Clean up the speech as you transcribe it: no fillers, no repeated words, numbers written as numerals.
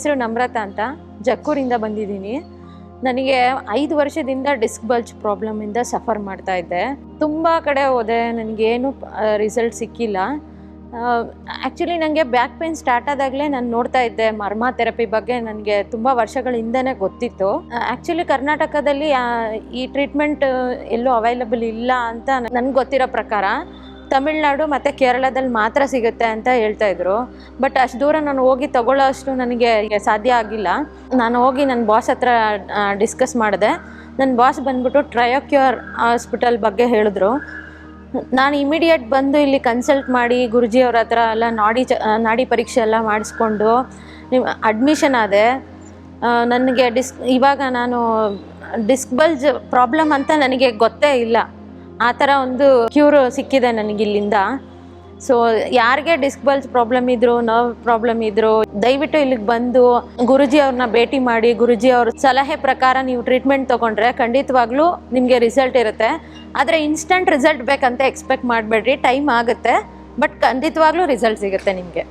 ಹೆಸರು ನಮ್ರತಾ ಅಂತ, ಜಕ್ಕೂರಿಂದ ಬಂದಿದ್ದೀನಿ. ನನಗೆ 5 ವರ್ಷದಿಂದ ಡಿಸ್ಕ್ ಬಲ್ಜ್ ಪ್ರಾಬ್ಲಮಿಂದ ಸಫರ್ ಮಾಡ್ತಾ ಇದ್ದೆ. ತುಂಬ ಕಡೆ ಹೋದೆ, ನನಗೇನು ರಿಸಲ್ಟ್ ಸಿಕ್ಕಿಲ್ಲ. ಆ್ಯಕ್ಚುಲಿ ನನಗೆ ಬ್ಯಾಕ್ ಪೇನ್ ಸ್ಟಾರ್ಟ್ ಆದಾಗಲೇ ನಾನು ನೋಡ್ತಾ ಇದ್ದೆ. ಮರ್ಮ ಥೆರಪಿ ಬಗ್ಗೆ ನನಗೆ ತುಂಬ ವರ್ಷಗಳ ಹಿಂದೆನೇ ಗೊತ್ತಿತ್ತು. ಆ್ಯಕ್ಚುಲಿ ಕರ್ನಾಟಕದಲ್ಲಿ ಈ ಟ್ರೀಟ್ಮೆಂಟ್ ಎಲ್ಲೂ ಅವೈಲಬಲ್ ಇಲ್ಲ ಅಂತ ನನಗೆ ಗೊತ್ತಿರೋ ಪ್ರಕಾರ. ತಮಿಳ್ನಾಡು ಮತ್ತು ಕೇರಳದಲ್ಲಿ ಮಾತ್ರ ಸಿಗುತ್ತೆ ಅಂತ ಹೇಳ್ತಾಯಿದ್ರು. ಬಟ್ ಅಷ್ಟು ದೂರ ನಾನು ಹೋಗಿ ತಗೊಳ್ಳೋ ಅಷ್ಟು ನನಗೆ ಸಾಧ್ಯ ಆಗಿಲ್ಲ. ನಾನು ಹೋಗಿ ನನ್ನ ಬಾಸ್ ಹತ್ರ ಡಿಸ್ಕಸ್ ಮಾಡಿದೆ. ನನ್ನ ಬಾಸ್ ಬಂದ್ಬಿಟ್ಟು ಟ್ರಯೋಕ್ಯೂರ್ ಹಾಸ್ಪಿಟಲ್ ಬಗ್ಗೆ ಹೇಳಿದ್ರು. ನಾನು ಇಮಿಡಿಯೇಟ್ ಬಂದು ಇಲ್ಲಿ ಕನ್ಸಲ್ಟ್ ಮಾಡಿ ಗುರುಜಿಯವ್ರ ಹತ್ರ ಎಲ್ಲ ನಾಡಿ ಪರೀಕ್ಷೆ ಎಲ್ಲ ಮಾಡಿಸ್ಕೊಂಡು ಅಡ್ಮಿಷನ್ ಆದೆ. ನನಗೆ ಇವಾಗ ನಾನು ಡಿಸ್ಕ್ ಬಲ್ಜ್ ಪ್ರಾಬ್ಲಮ್ ಅಂತ ನನಗೆ ಗೊತ್ತೇ ಇಲ್ಲ. ಆ ಥರ ಒಂದು ಕ್ಯೂರ್ ಸಿಕ್ಕಿದೆ ನನಗಿಲ್ಲಿಂದ. ಸೊ ಯಾರಿಗೆ ಡಿಸ್ಕ್ ಬಲ್ಜ್ ಪ್ರಾಬ್ಲಮ್ ಇದ್ರು, ನರ್ವ್ ಪ್ರಾಬ್ಲಮ್ ಇದ್ರು, ದಯವಿಟ್ಟು ಇಲ್ಲಿಗೆ ಬಂದು ಗುರುಜಿ ಅವ್ರನ್ನ ಭೇಟಿ ಮಾಡಿ, ಗುರುಜಿ ಅವ್ರ ಸಲಹೆ ಪ್ರಕಾರ ನೀವು ಟ್ರೀಟ್ಮೆಂಟ್ ತೊಗೊಂಡ್ರೆ ಖಂಡಿತವಾಗ್ಲೂ ನಿಮಗೆ ರಿಸಲ್ಟ್ ಇರುತ್ತೆ. ಆದರೆ ಇನ್ಸ್ಟಂಟ್ ರಿಸಲ್ಟ್ ಬೇಕಂತ ಎಕ್ಸ್ಪೆಕ್ಟ್ ಮಾಡಬೇಡ್ರಿ, ಟೈಮ್ ಆಗುತ್ತೆ. ಬಟ್ ಖಂಡಿತವಾಗ್ಲೂ ರಿಸಲ್ಟ್ ಸಿಗುತ್ತೆ ನಿಮಗೆ.